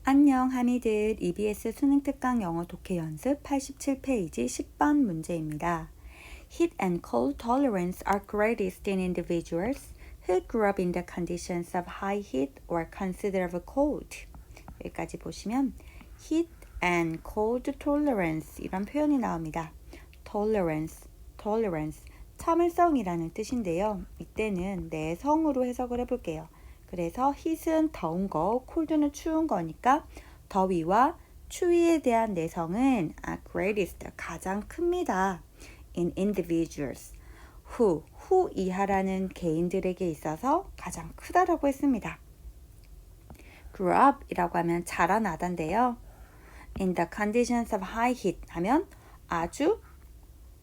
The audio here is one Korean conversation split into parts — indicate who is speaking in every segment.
Speaker 1: 안녕 하미들 EBS 수능 특강 영어 독해 연습 87페이지 10번 문제입니다. Heat and cold tolerance are greatest in individuals who grew up in the conditions of high heat or considerable cold. 여기까지 보시면 heat and cold tolerance 이런 표현이 나옵니다. tolerance 참을성이라는 뜻인데요. 이때는 내성으로 해석을 해볼게요. 그래서 heat은 더운 거, cold는 추운 거니까 더위와 추위에 대한 내성은 greatest, 가장 큽니다. in individuals, who 이하라는 개인들에게 있어서 가장 크다라고 했습니다. grew up 이라고 하면 자라나다인데요. in the conditions of high heat 하면 아주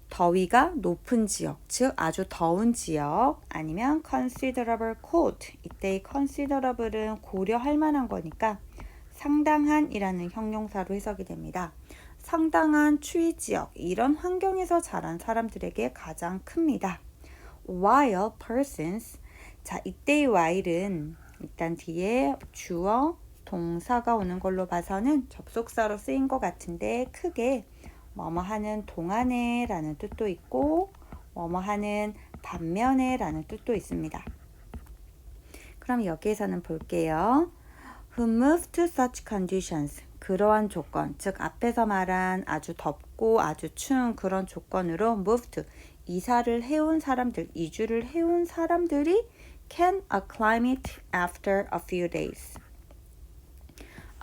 Speaker 1: 더위가 높은 지역, 즉 아주 더운 지역, 아니면 considerable cold, 이때의 considerable은 고려할 만한 거니까 상당한 이라는 형용사로 해석이 됩니다. 상당한 추위 지역, 이런 환경에서 자란 사람들에게 가장 큽니다. While persons, 자 이때의 while은 일단 뒤에 주어, 동사가 오는 걸로 봐서는 접속사로 쓰인 것 같은데 크게 뭐뭐 하는 동안에 라는 뜻도 있고 뭐뭐 하는 반면에 라는 뜻도 있습니다. 그럼 여기에서는 볼게요. Who moved to such conditions, 그러한 조건, 즉 앞에서 말한 아주 덥고 아주 추운 그런 조건으로 moved, 이사를 해온 사람들, 이주를 해온 사람들이 can acclimate after a few days.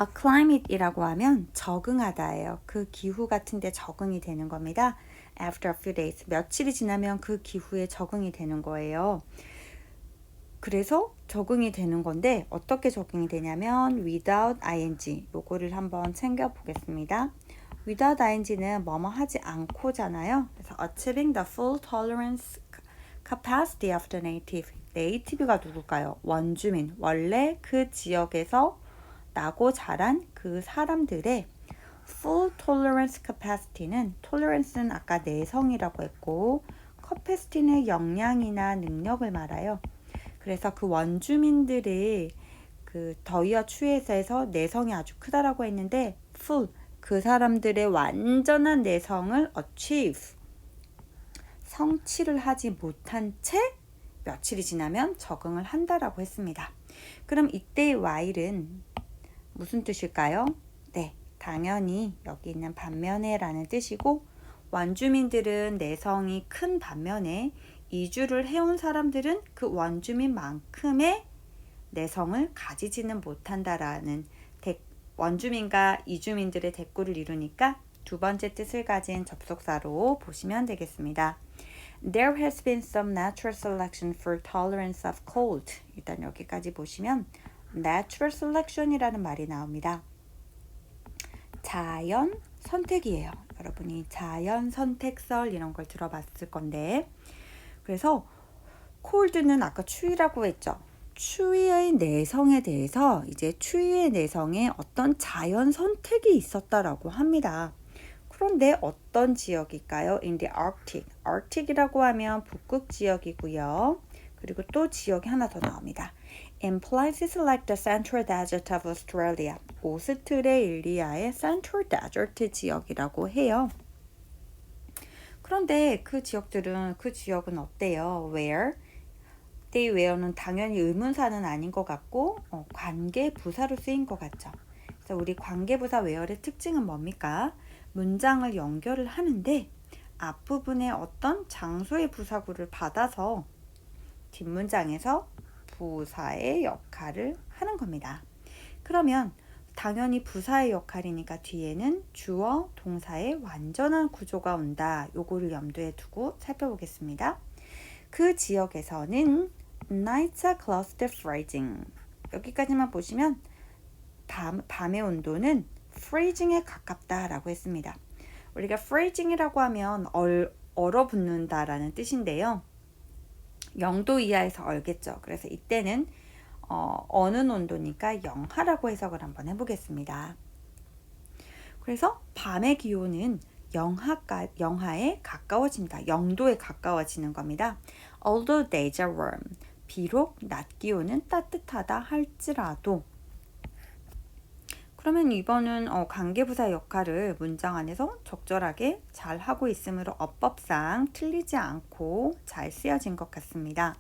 Speaker 1: acclimate이라고 하면 적응하다예요. 그 기후 같은데 적응이 되는 겁니다. after a few days, 며칠이 지나면 그 기후에 적응이 되는 거예요. 그래서 적응이 되는 건데 어떻게 적응이 되냐면 without ing, 요거를 한번 챙겨보겠습니다. without ing는 뭐뭐 하지 않고잖아요. 그래서 achieving the full tolerance capacity of the native. native가 누굴까요? 원주민, 원래 그 지역에서 나고 자란 그 사람들의 full tolerance capacity는 tolerance는 아까 내성이라고 했고 capacity는 역량이나 능력을 말아요. 그래서 그 원주민들의 그 더위와 추위에서 내성이 아주 크다라고 했는데 full, 그 사람들의 완전한 내성을 achieve, 성취를 하지 못한 채 며칠이 지나면 적응을 한다라고 했습니다. 그럼 이때의 while은 무슨 뜻일까요? 네, 당연히 여기 있는 반면에 라는 뜻이고 원주민들은 내성이 큰 반면에 이주를 해온 사람들은 그 원주민만큼의 내성을 가지지는 못한다라는 원주민과 이주민들의 대꾸를 이루니까 두 번째 뜻을 가진 접속사로 보시면 되겠습니다. There has been some natural selection for tolerance of cold. 일단 여기까지 보시면 natural selection이라는 말이 나옵니다. 자연 선택이에요. 여러분이 자연 선택설 이런 걸 들어봤을 건데 그래서 cold는 아까 추위라고 했죠. 추위의 내성에 대해서 이제 추위의 내성에 어떤 자연 선택이 있었다라고 합니다. 그런데 어떤 지역일까요? In the Arctic. Arctic이라고 하면 북극 지역이고요. 그리고 또 지역이 하나 더 나옵니다. In places like the Central Desert of Australia. 오스트레일리아의 Central Desert 지역이라고 해요. 그런데 그 지역은 어때요? Where? 이때 where는 당연히 의문사는 아닌 것 같고 관계부사로 쓰인 것 같죠. 그래서 우리 관계부사 where의 특징은 뭡니까? 문장을 연결을 하는데 앞부분에 어떤 장소의 부사구를 받아서 뒷문장에서 부사의 역할을 하는 겁니다. 그러면 당연히 부사의 역할이니까 뒤에는 주어, 동사의 완전한 구조가 온다. 요거를 염두에 두고 살펴보겠습니다. 그 지역에서는 nights are close to freezing. 여기까지만 보시면 밤의 온도는 freezing에 가깝다라고 했습니다. 우리가 freezing이라고 하면 얼어붙는다라는 뜻인데요. 0도 이하에서 얼겠죠. 그래서 이때는 어느 온도니까 영하라고 해석을 한번 해보겠습니다. 그래서 밤의 기온은 영하에 가까워집니다. 0도에 가까워지는 겁니다. Although days are warm. 비록 낮 기온은 따뜻하다 할지라도 그러면 이번은 관계부사 역할을 문장 안에서 적절하게 잘 하고 있으므로 어법상 틀리지 않고 잘 쓰여진 것 같습니다.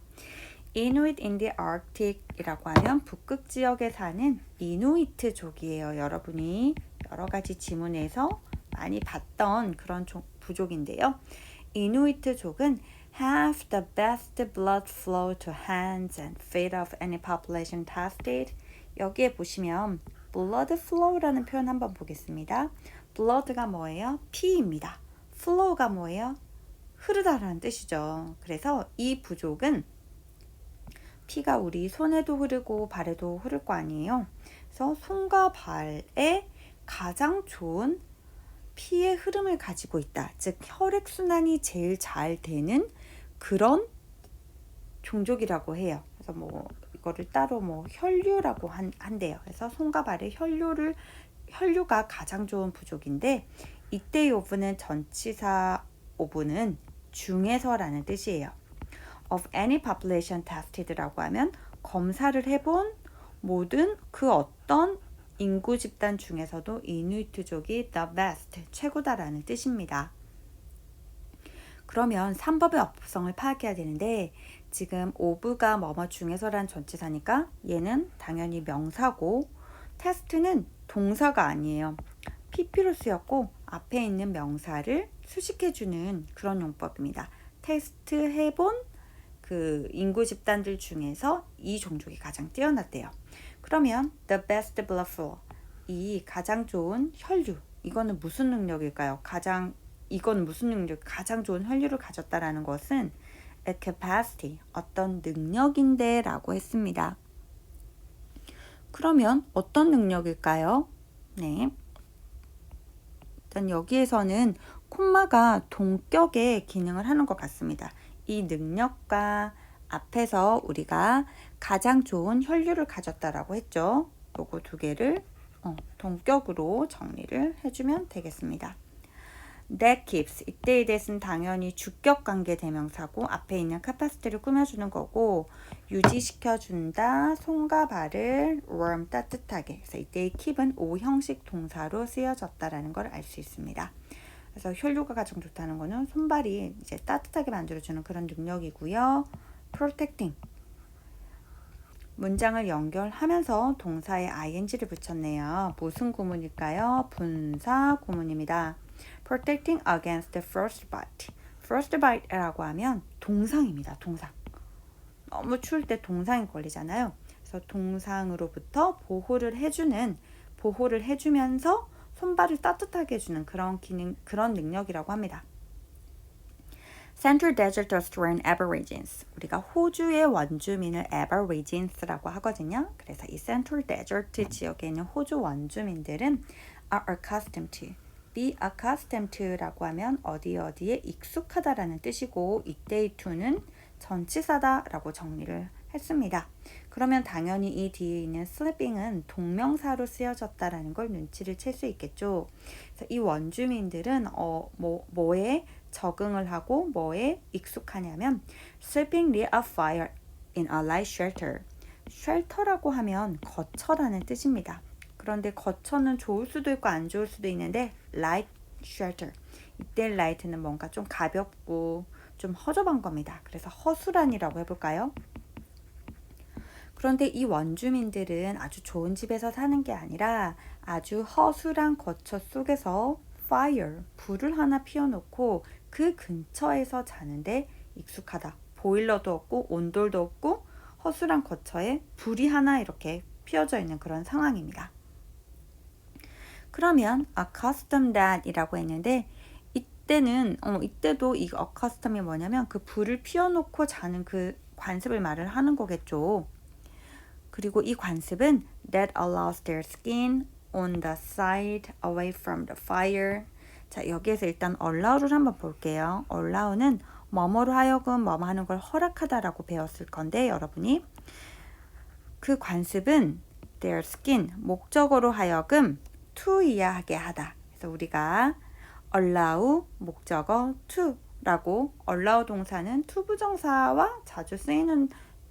Speaker 1: Inuit in the Arctic이라고 하면 북극 지역에 사는 이누이트족이에요. 여러분이 여러 가지 지문에서 많이 봤던 그런 부족인데요. 이누이트족은 have the best blood flow to hands and feet of any population tested. 여기에 보시면 blood flow라는 표현 한번 보겠습니다. blood가 뭐예요? 피입니다. flow가 뭐예요? 흐르다라는 뜻이죠. 그래서 이 부족은 피가 우리 손에도 흐르고 발에도 흐를 거 아니에요. 그래서 손과 발에 가장 좋은 피의 흐름을 가지고 있다. 즉 혈액순환이 제일 잘 되는 그런 종족이라고 해요. 그래서 이거를 따로 혈류라고 한대요. 그래서 손과 발의 혈류가 가장 좋은 부족인데 이때의 오브는 전치사 오브는 중에서라는 뜻이에요. Of any population tested라고 하면 검사를 해본 모든 그 어떤 인구 집단 중에서도 이누이트족이 the best, 최고다라는 뜻입니다. 그러면 3법의 어법성을 파악해야 되는데 지금 of가 뭐뭐 중에서란 전치사니까 얘는 당연히 명사고 테스트는 동사가 아니에요. PP로 쓰였고 앞에 있는 명사를 수식해주는 그런 용법입니다. 테스트 해본 그 인구 집단들 중에서 이 종족이 가장 뛰어났대요. 그러면 the best blood flow, 이 가장 좋은 혈류, 이거는 무슨 능력일까요? 이건 무슨 능력? 가장 좋은 혈류를 가졌다라는 것은 a capacity, 어떤 능력인데 라고 했습니다. 그러면 어떤 능력일까요? 네. 일단 여기에서는 콤마가 동격의 기능을 하는 것 같습니다. 이 능력과 앞에서 우리가 가장 좋은 혈류를 가졌다라고 했죠. 요거 두 개를 동격으로 정리를 해주면 되겠습니다. That keeps, 이때에 대해서는 당연히 주격관계 대명사고 앞에 있는 capacity를 꾸며주는 거고 유지시켜준다, 손과 발을 warm, 따뜻하게. 그래서 이때의 keep은 오형식 동사로 쓰여졌다라는 걸 알 수 있습니다. 그래서 혈류가 가장 좋다는 거는 손발이 이제 따뜻하게 만들어주는 그런 능력이고요. protecting, 문장을 연결하면서 동사에 ing를 붙였네요. 무슨 구문일까요? 분사 구문입니다. Protecting against the first bite. first bite라고 하면 동상입니다. 동상. 너무 추울 때 동상이 걸리잖아요. 그래서 동상으로부터 보호를 해주면서 손발을 따뜻하게 해주는 그런 능력이라고 합니다. Central Desert Australian Aborigines. 우리가 호주의 원주민을 Aborigines라고 하거든요. 그래서 이 Central Desert 지역에 있는 호주 원주민들은 are accustomed to. be accustomed to라고 하면 어디에 익숙하다라는 뜻이고 이때의 to는 전치사다라고 정리를 했습니다. 그러면 당연히 이 뒤에 있는 sleeping은 동명사로 쓰여졌다라는 걸 눈치를 챌 수 있겠죠. 그래서 이 원주민들은 뭐에 적응을 하고 뭐에 익숙하냐면 sleeping near a fire in a light shelter. shelter라고 하면 거처라는 뜻입니다. 그런데 거처는 좋을 수도 있고 안 좋을 수도 있는데 light shelter. 이때 light는 뭔가 좀 가볍고 좀 허접한 겁니다. 그래서 허술한이라고 해볼까요? 그런데 이 원주민들은 아주 좋은 집에서 사는 게 아니라 아주 허술한 거처 속에서 fire, 불을 하나 피워놓고 그 근처에서 자는데 익숙하다. 보일러도 없고 온돌도 없고 허술한 거처에 불이 하나 이렇게 피어져 있는 그런 상황입니다. 그러면 accustomed that 이라고 했는데 이때도 이 accustom이 뭐냐면 그 불을 피워놓고 자는 그 관습을 말을 하는 거겠죠. 그리고 이 관습은 that allows their skin on the side away from the fire. 자, 여기에서 일단 allow를 한번 볼게요. allow는 뭐뭐로 하여금 뭐뭐 하는 걸 허락하다라고 배웠을 건데 여러분이 그 관습은 their skin, 목적어로 하여금 to이야 하게 하다. 그래서 우리가 allow, 목적어 to라고 allow 동사는 to 부정사와 자주 쓰이는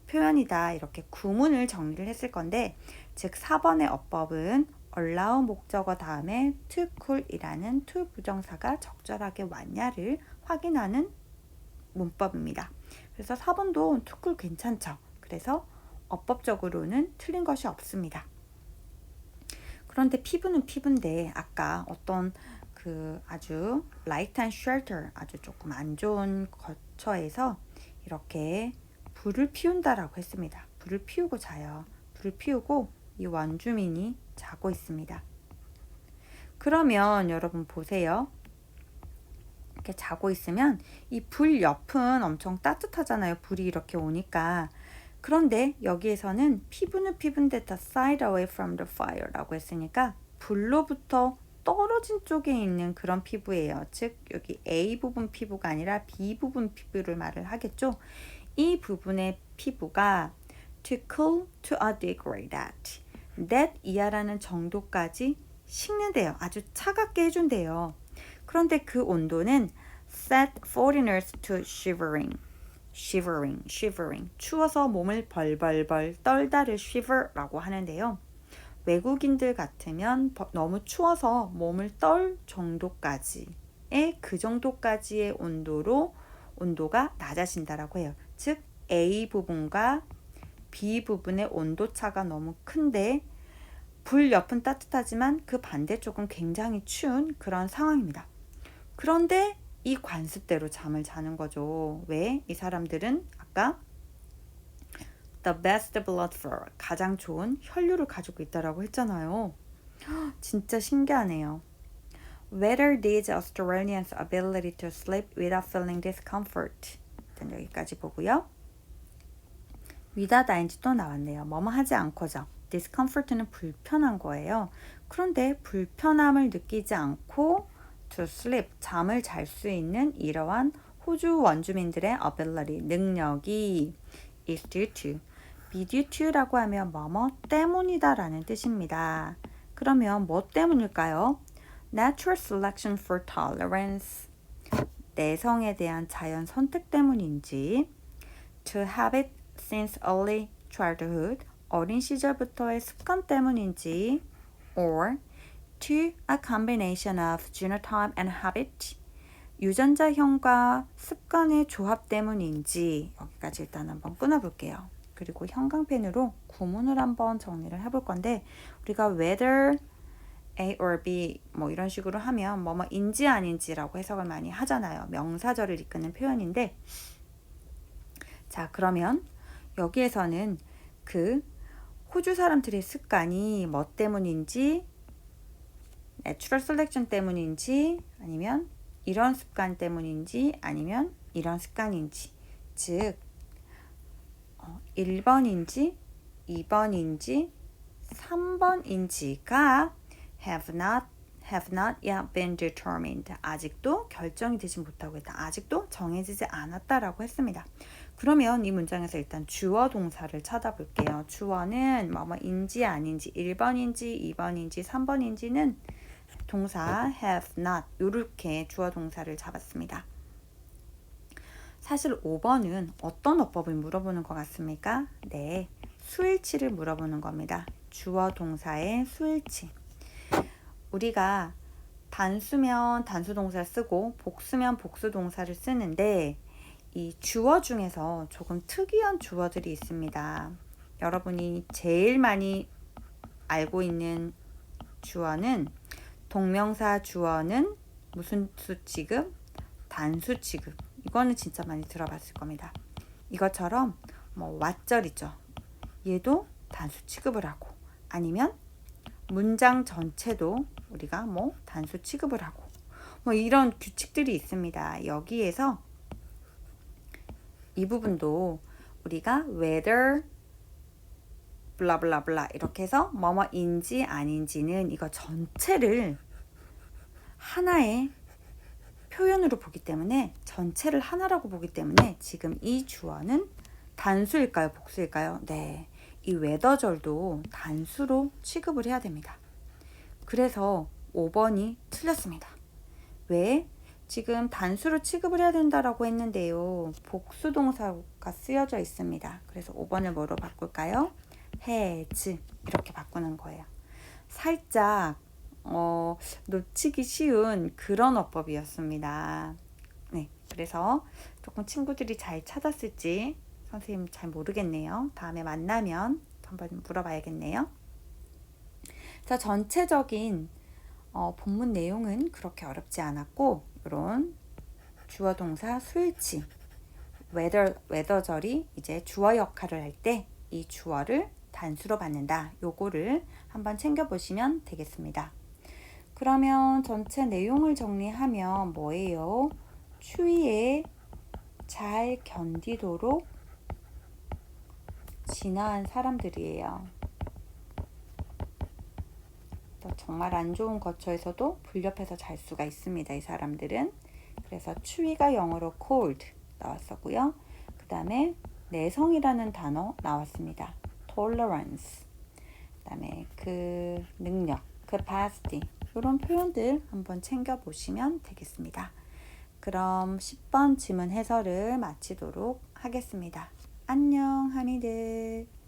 Speaker 1: 표현이다. 이렇게 구문을 정리를 했을 건데 즉 4번의 어법은 allow 목적어 다음에 to cool이라는 to 부정사가 적절하게 왔냐를 확인하는 문법입니다. 그래서 4번도 to cool 괜찮죠. 그래서 어법적으로는 틀린 것이 없습니다. 그런데 피부는 피부인데 아까 어떤 그 아주 light and shelter 아주 조금 안 좋은 거처에서 이렇게 불을 피운다라고 했습니다. 불을 피우고 자요. 불을 피우고 이 원주민이 자고 있습니다. 그러면 여러분 보세요. 이렇게 자고 있으면 이 불 옆은 엄청 따뜻하잖아요. 불이 이렇게 오니까. 그런데 여기에서는 피부는 피부인데 the side away from the fire라고 했으니까 불로부터 떨어진 쪽에 있는 그런 피부예요. 즉 여기 A 부분 피부가 아니라 B 부분 피부를 말을 하겠죠. 이 부분의 피부가 to cool to a degree that that 이하라는 정도까지 식는데요. 아주 차갑게 해준대요. 그런데 그 온도는 set foreigners to shivering. 추워서 몸을 벌벌벌 떨다를 shiver라고 하는데요. 외국인들 같으면 너무 추워서 몸을 떨 정도까지의 그 정도까지의 온도가 낮아진다라고 해요. 즉 A 부분과 B 부분의 온도차가 너무 큰데 불 옆은 따뜻하지만 그 반대쪽은 굉장히 추운 그런 상황입니다. 그런데 이 관습대로 잠을 자는 거죠. 왜? 이 사람들은 아까 the best blood flow, 가장 좋은 혈류를 가지고 있다라고 했잖아요. 진짜 신기하네요. Whether these Australians' ability to sleep without feeling discomfort. 일단 여기까지 보고요. without ing 또 나왔네요. 뭐뭐 하지 않고죠. discomfort는 불편한 거예요. 그런데 불편함을 느끼지 않고 to sleep, 잠을 잘 수 있는 이러한 호주 원주민들의 ability, 능력이 is due to, be due to라고 하면 뭐뭐 때문이다 라는 뜻입니다. 그러면 뭐 때문일까요? Natural selection for tolerance, 내성에 대한 자연 선택 때문인지, to have it since early childhood, 어린 시절부터의 습관 때문인지, or to a combination of genotype and habit, 유전자형과 습관의 조합 때문인지 여기까지 일단 한번 끊어볼게요. 그리고 형광펜으로 구문을 한번 정리를 해볼 건데 우리가 whether A or B 뭐 이런 식으로 하면 뭐뭐인지 아닌지라고 해석을 많이 하잖아요. 명사절을 이끄는 표현인데 자 그러면 여기에서는 그 호주 사람들의 습관이 뭐 때문인지 내추럴 셀렉션 때문인지 아니면 이런 습관 때문인지 아니면 이런 습관인지 즉 1번인지 2번인지 3번인지가 have not yet been determined. 아직도 결정이 되지 못하고 있다. 아직도 정해지지 않았다라고 했습니다. 그러면 이 문장에서 일단 주어 동사를 찾아볼게요. 주어는 뭐뭐인지 아닌지 1번인지 2번인지 3번인지는 동사 have not 이렇게 주어 동사를 잡았습니다. 사실 5번은 어떤 어법을 물어보는 것 같습니까? 네, 수일치를 물어보는 겁니다. 주어 동사의 수일치. 우리가 단수면 단수 동사를 쓰고 복수면 복수 동사를 쓰는데 이 주어 중에서 조금 특이한 주어들이 있습니다. 여러분이 제일 많이 알고 있는 주어는 동명사 주어는 무슨 수 취급? 단수 취급. 이거는 진짜 많이 들어봤을 겁니다. 이것처럼 뭐 왓절이죠. 얘도 단수 취급을 하고 아니면 문장 전체도 우리가 뭐 단수 취급을 하고 뭐 이런 규칙들이 있습니다. 여기에서 이 부분도 우리가 whether 블라블라블라 이렇게 해서 뭐뭐인지 아닌지는 이거 전체를 하나의 표현으로 보기 때문에 전체를 하나라고 보기 때문에 지금 이 주어는 단수일까요? 복수일까요? 네, 이 whether절도 단수로 취급을 해야 됩니다. 그래서 5번이 틀렸습니다. 왜? 지금 단수로 취급을 해야 된다라고 했는데요. 복수 동사가 쓰여져 있습니다. 그래서 5번을 뭐로 바꿀까요? has 이렇게 바꾸는 거예요. 살짝 놓치기 쉬운 그런 어법이었습니다. 네, 그래서 조금 친구들이 잘 찾았을지 선생님 잘 모르겠네요. 다음에 만나면 한번 물어봐야겠네요. 자, 전체적인 본문 내용은 그렇게 어렵지 않았고 이런 주어 동사 스위치 웨더절이 이제 주어 역할을 할 때 이 주어를 단수로 받는다. 요거를 한번 챙겨보시면 되겠습니다. 그러면 전체 내용을 정리하면 뭐예요? 추위에 잘 견디도록 진화한 사람들이에요. 정말 안 좋은 거처에서도 불렵해서 잘 수가 있습니다. 이 사람들은. 그래서 추위가 영어로 cold 나왔었고요. 그 다음에 내성이라는 단어 나왔습니다. tolerance. 그 다음에 그 능력, capacity. 이런 표현들 한번 챙겨보시면 되겠습니다. 그럼 10번 지문 해설을 마치도록 하겠습니다. 안녕, 하니들.